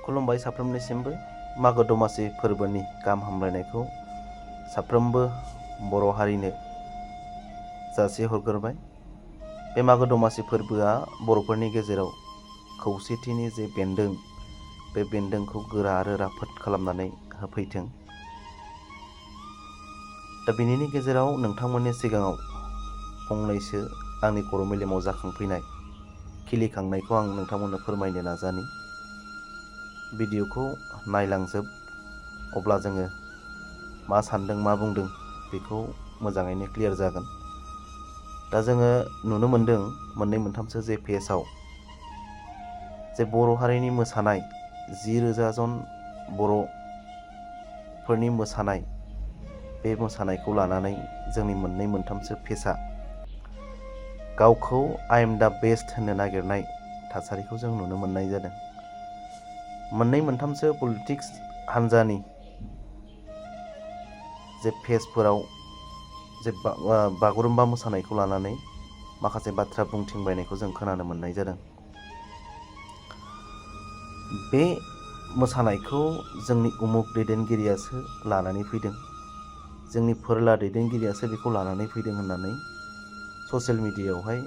खुलुमबाय साफ्रोमनिसिमबो मागो दमासि फोरबोनि गाहाम हामलायनायखौ साफ्रोमबो बर' हारिनो जासिहरग्रोबाय। बे मागो दमासि फोरबोआ बर'फोरनि गेजेराव खौसेथिनि जे बेन्दों, बे बेन्दोंखौ गोरा आरो राफोद खालामनानै होफैथों। दा बिनिनो गेजेराव नोंथांमोननि सिगाङाव फंनैसो आंनि खर' मेलेमाव जाखांफैनाय खिलिखांनायखौ आं नोंथांमोननो फोरमायनो नाजानि। भिडिअखौ नायलांजोब, अब्ला जोङो मा सान्दों मा बुंदों बेखौ मोजाङैनो क्लियार जागोन। दा जोङो नुनो मोन्दों मोननै मोनथामसो जे पेजआव जे बर' हारिनि मोसानाय 10,000 जन बर'फोरनि मोसानाय, बे मोसानायखौ लानानै जोंनि मोननै मोनथामसो पेजआ गावखौ आइ एम दा बेस्ट होननो नागिरनाय थासारिखौ जों नुनो मोननाय जादों। मोननै मोनथामसो पलिटिक्स हान्जानि जे पेजफोराव जे बागुरुम्बा मोसानायखौ लानानै माखासे बाथ्रा बुंथिंबायनायखौ जों खोनानो मोननाय जादों। बे मोसानायखौ जोंनि उमुग दैदेनगिरियासो लानानै फैदों, जोंनि फोरला दैदेनगिरियासो बेखौ लानानै फैदों होननानै ससियेल मिडियायावहाय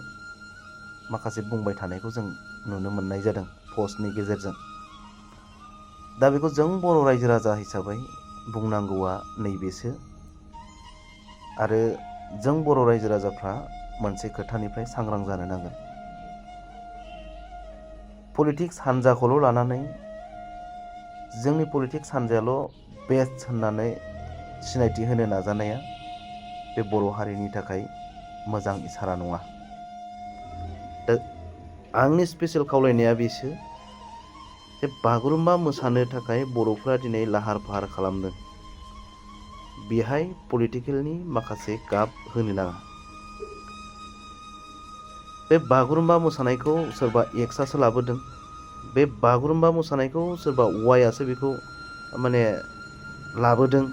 माखासे बुंबाय थानायखौ जों नुनो मोननाय जादों पस्टनि गेजेरजों। दा बेखौ जों बर' रायजो राजा हिसाबै बुंनांगौआ नैबेसो, आरो जों बर' रायजो राजाफ्रा मोनसे खोथानिफ्राय सांग्रां जानो नांगोन। पलिटिक्स हान्जाखौल' लानानै जोंनि पलिटिक्स हान्जायाल' बेस्ट होननानै सिनायथि होनो नाजानाया बे बर' हारिनि थाखाय मोजां इसारा नङा। दा आंनि स्पेसियेल खावलायनाया बेसो जे बागुरुम्बा मोसानो थाखाय बर'फ्रा दिनै लाहार फाहार खालामदों, बेहाय पलिटिकेलनि माखासे गाब होनो नाङा। बे बागुरुम्बा मोसानायखौ सोरबा एक्सआसो लाबोदों, बे बागुरुम्बा मोसानायखौ सोरबा वाइआसो बेखौ लाबोदों,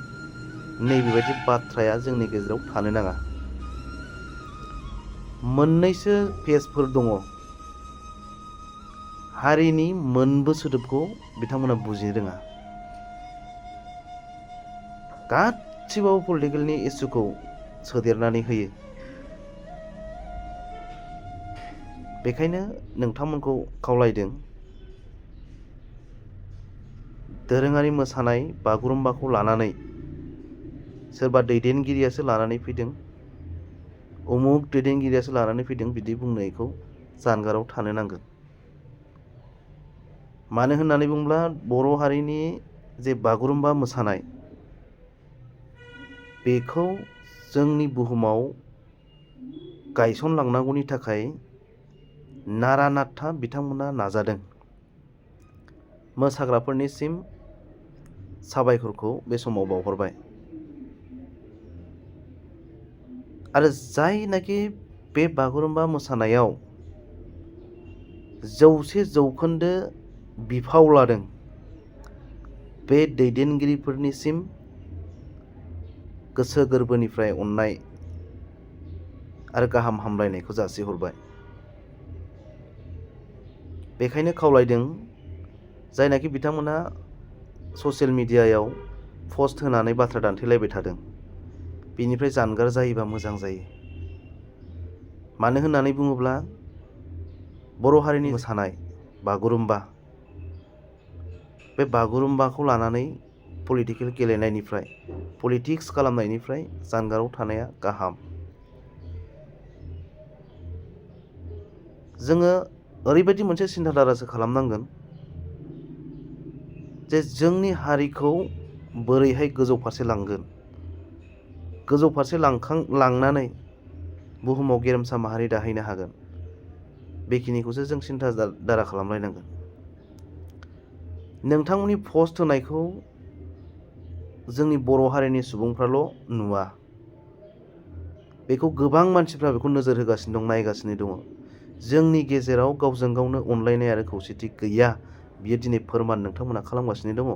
नैबेबायदि बाथ्राया जोंनि गेजेराव थानो नाङा। मोननैसो पेजफोर दङ, हारिनि मोनबो सोदोबखौ बिथांमोना बुजिनो रोङा, गासिबाव पलिटिकेलनि इस्युखौ सोदेरनानै होयो। बेखायनो नोंथांमोनखौ खावलायदों, दोरोङारि मोसानाय बागुरुम्बाखौ लानानै सोरबा दैदेनगिरियासो लानानै फैदों, उमुग दैदेनगिरियासो लानानै फैदों, बिदि बुंनायखौ जानगाराव थानो नांगोन। मानो होननानै बुङोब्ला बर' हारिनि जे बागुरुम्बा मोसानाय, बेखौ जोंनि बुहुमाव गायसनलांनांगौनि थाखाय नारा नाथा बिथांमोना नाजादों। मोसाग्राफोरनिसिम साबायखरखौ बे समाव बावहरबाय। आरो जायनाखि बे बागुरुम्बा मोसानायाव 100% बिफाव लादों, बे दैदेनगिरिफोरनिसिम गोसो गोरबोनिफ्राय अननाय आरो गाहाम हामलायनायखौ जासिहरबाय। बेखायनो खावलायदों, जायनाखि बिथांमोना ससियेल मिडियायाव पस्ट होनानै बाथ्रा दान्थेलायबाय थादों, बेनिफ्राय जानगार जायोबा मोजां जायो। मानो होननानै बुङोब्ला बर' हारिनि मोसानाय बागुरुम्बा, बे बागुरुम्बाखौ लानानै पलिटिकेल गेलेनायनिफ्राय, पलिटिक्स खालामनायनिफ्राय जानगाराव थानाया गाहाम। जोङो ओरैबायदि मोनसे सिन्थाधारासो खालामनांगोन जे जोंनि हारिखौ बोरैहाय गोजौ फारसे लांगोन, गोजौ फारसे लांनानै बुहुमाव गेरेमसा माहारि दाहैनो हागोन, बेखिनिखौसो जों सिन्थाधारा खालामलायनांगोन। नोंथांमोननि पस्ट होनायखौ जोंनि बर' हारिनि सुबुंफ्राल' नुवा, बेखौ गोबां मानसिफ्रा बेखौ नोजोर होगासिनो दं, नायगासिनो दङ। जोंनि गेजेराव गावजों गावनो अनलायनाय आरो खौसेथि गैया, बियो दिनै फोरमान नोंथांमोना खालामगासिनो दङ।